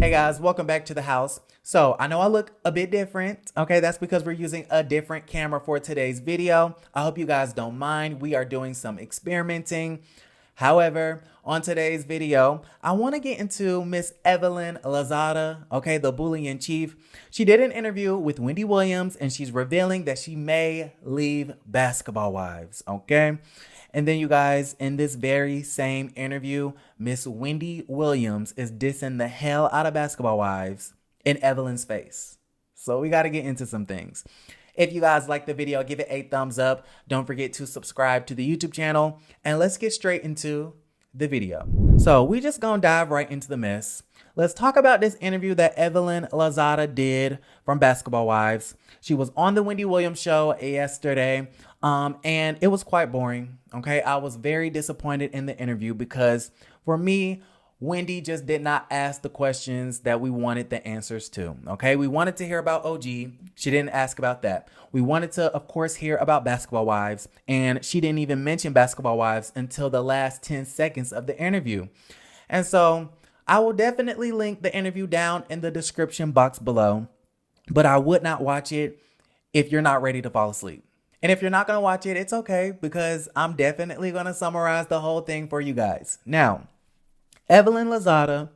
Hey guys, welcome back to the house. So I know I look a bit different. Okay, that's because we're using a different camera for today's video. I hope you guys don't mind. We are doing some experimenting. However, on today's video, I want to get into Miss Evelyn Lozada, okay, the bully in chief. She did an interview with Wendy Williams and she's revealing that she may leave Basketball Wives, okay? And then you guys, in this very same interview, Miss Wendy Williams is dissing the hell out of Basketball Wives in Evelyn's face. So we got to get into some things. If you guys like the video, give it a thumbs up. Don't forget to subscribe to the YouTube channel. And let's get straight into the video. So we just gonna dive right into the mess. Let's talk about this interview that Evelyn Lozada did from Basketball Wives. She was on the Wendy Williams show yesterday, and it was quite boring, okay? I was very disappointed in the interview because for me, Wendy just did not ask the questions that we wanted the answers to, okay? We wanted to hear about OG. She didn't ask about that. We wanted to, of course, hear about Basketball Wives, and she didn't even mention Basketball Wives until the last 10 seconds of the interview. And so I will definitely link the interview down in the description box below, but I would not watch it if you're not ready to fall asleep. And if you're not going to watch it, it's okay because I'm definitely going to summarize the whole thing for you guys. Now, Evelyn Lozada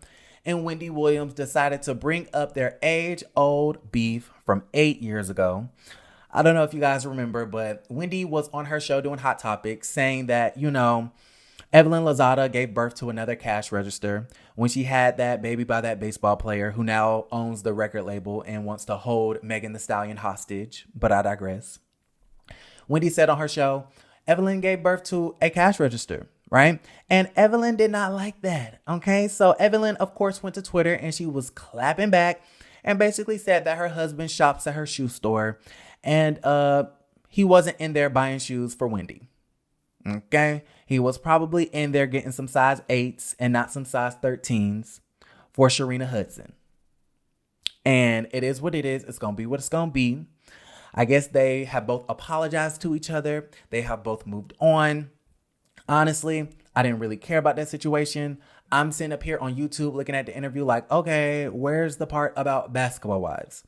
and Wendy Williams decided to bring up their age-old beef from 8 years ago. I don't know if you guys remember, but Wendy was on her show doing Hot Topics saying that, you know, Evelyn Lozada gave birth to another cash register when she had that baby by that baseball player who now owns the record label and wants to hold Megan Thee Stallion hostage. But I digress. Wendy said on her show, Evelyn gave birth to a cash register, right? And Evelyn did not like that, okay? So Evelyn, of course, went to Twitter and she was clapping back and basically said that her husband shops at her shoe store and he wasn't in there buying shoes for Wendy, okay? He was probably in there getting some size 8s and not some size 13s for Sharina Hudson. And it is what it is. It's going to be what it's going to be. I guess they have both apologized to each other. They have both moved on. Honestly, I didn't really care about that situation. I'm sitting up here on YouTube looking at the interview like, okay, where's the part about Basketball Wives?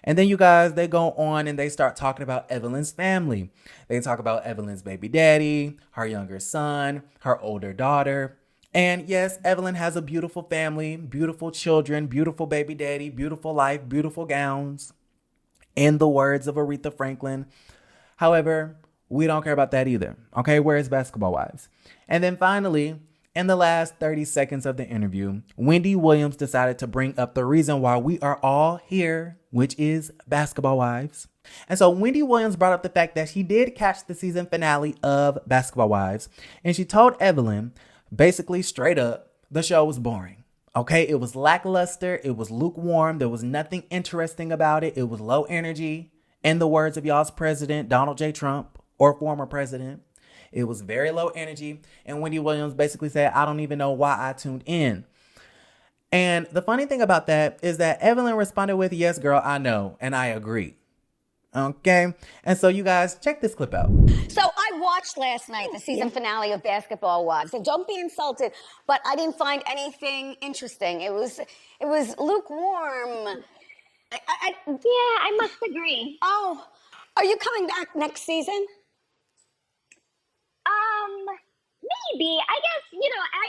And then you guys, they go on and they start talking about Evelyn's family. They talk about Evelyn's baby daddy, her younger son, her older daughter. And yes, Evelyn has a beautiful family, beautiful children, beautiful baby daddy, beautiful life, beautiful gowns. In the words of Aretha Franklin. However, we don't care about that either. Okay, where's Basketball Wives? And then finally, in the last 30 seconds of the interview, Wendy Williams decided to bring up the reason why we are all here, which is Basketball Wives. And so Wendy Williams brought up the fact that she did catch the season finale of Basketball Wives. And she told Evelyn, basically straight up, the show was boring. Okay, it was lackluster. It was lukewarm. There was nothing interesting about it. It was low energy. In the words of y'all's president, Donald J. Trump, or former president, it was very low energy. And Wendy Williams basically said, I don't even know why I tuned in. And the funny thing about that is that Evelyn responded with, yes, girl, I know. And I agree. Okay. And so you guys, check this clip out. So I watched last night the season finale of Basketball Wives, and don't be insulted, but I didn't find anything interesting. It was lukewarm. Yeah, I must agree. Oh, are you coming back next season? Maybe. I guess,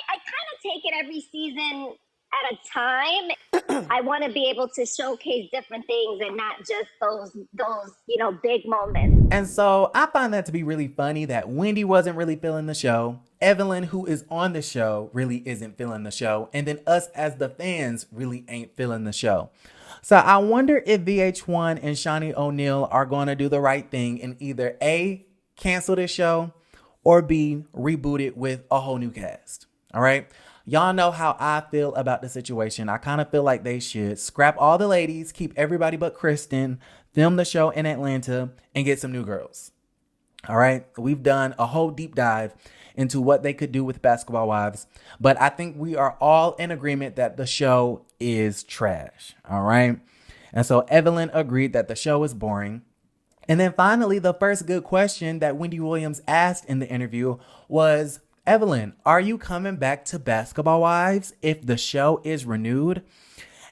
I kind of take it every season at a time. I want to be able to showcase different things and not just those big moments. And so I find that to be really funny that Wendy wasn't really feeling the show. Evelyn, who is on the show, really isn't feeling the show. And then us as the fans really ain't feeling the show. So I wonder if VH1 and Shawnee O'Neal are going to do the right thing and either A, cancel this show, or B, reboot it with a whole new cast. All right. Y'all know how I feel about the situation. I kind of feel like they should scrap all the ladies, keep everybody but Kristen, film the show in Atlanta, and get some new girls. All right. We've done a whole deep dive into what they could do with Basketball Wives, but I think we are all in agreement that the show is trash. All right. And so Evelyn agreed that the show is boring. And then finally, the first good question that Wendy Williams asked in the interview was, Evelyn, are you coming back to Basketball Wives if the show is renewed?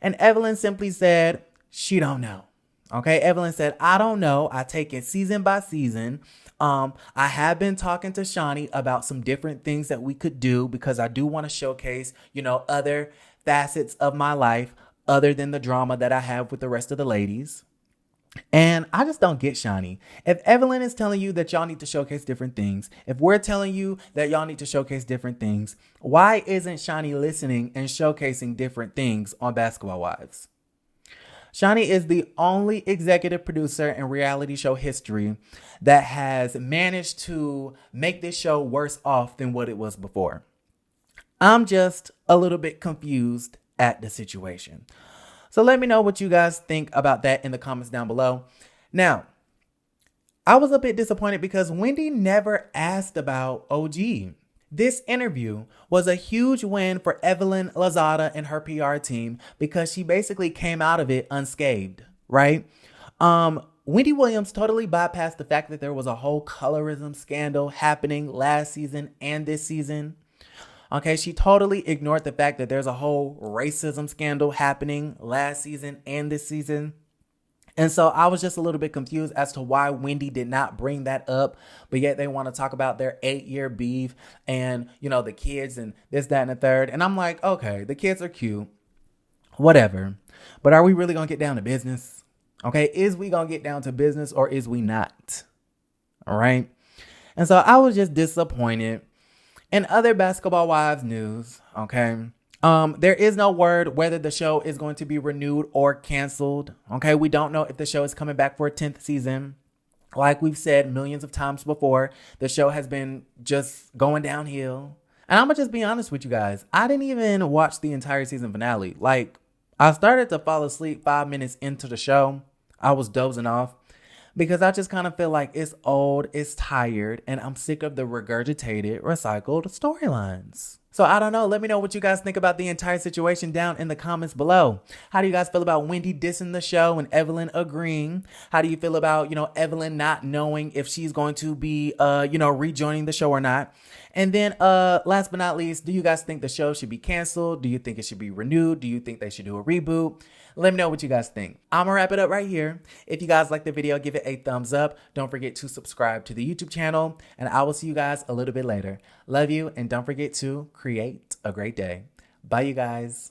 And Evelyn simply said she don't know. Okay, Evelyn said, I don't know. I take it season by season. I have been talking to Shani about some different things that we could do because I do want to showcase, other facets of my life other than the drama that I have with the rest of the ladies. And I just don't get Shani. If Evelyn is telling you that y'all need to showcase different things, if we're telling you that y'all need to showcase different things, why isn't Shani listening and showcasing different things on Basketball Wives? Shani is the only executive producer in reality show history that has managed to make this show worse off than what it was before. I'm just a little bit confused at the situation. So let me know what you guys think about that in the comments down below. Now, I was a bit disappointed because Wendy never asked about OG. This interview was a huge win for Evelyn Lozada and her PR team because she basically came out of it unscathed, right? Wendy Williams totally bypassed the fact that there was a whole colorism scandal happening last season and this season. Okay, she totally ignored the fact that there's a whole racism scandal happening last season and this season. And so I was just a little bit confused as to why Wendy did not bring that up, but yet they want to talk about their 8-year beef and, the kids and this, that, and the third. And I'm like, okay, the kids are cute, whatever. But are we really going to get down to business? Okay, is we going to get down to business or is we not? All right. And so I was just disappointed. In other Basketball Wives news, okay, there is no word whether the show is going to be renewed or canceled. Okay, we don't know if the show is coming back for a 10th season. Like we've said millions of times before, the show has been just going downhill. And I'm going to just be honest with you guys. I didn't even watch the entire season finale. Like, I started to fall asleep 5 minutes into the show. I was dozing off. Because I just kind of feel like it's old, it's tired, and I'm sick of the regurgitated, recycled storylines. So I don't know. Let me know what you guys think about the entire situation down in the comments below. How do you guys feel about Wendy dissing the show and Evelyn agreeing? How do you feel about, Evelyn not knowing if she's going to be, rejoining the show or not? And then last but not least, do you guys think the show should be canceled? Do you think it should be renewed? Do you think they should do a reboot? Let me know what you guys think. I'm going to wrap it up right here. If you guys like the video, give it a thumbs up. Don't forget to subscribe to the YouTube channel. And I will see you guys a little bit later. Love you. And don't forget to create a great day. Bye, you guys.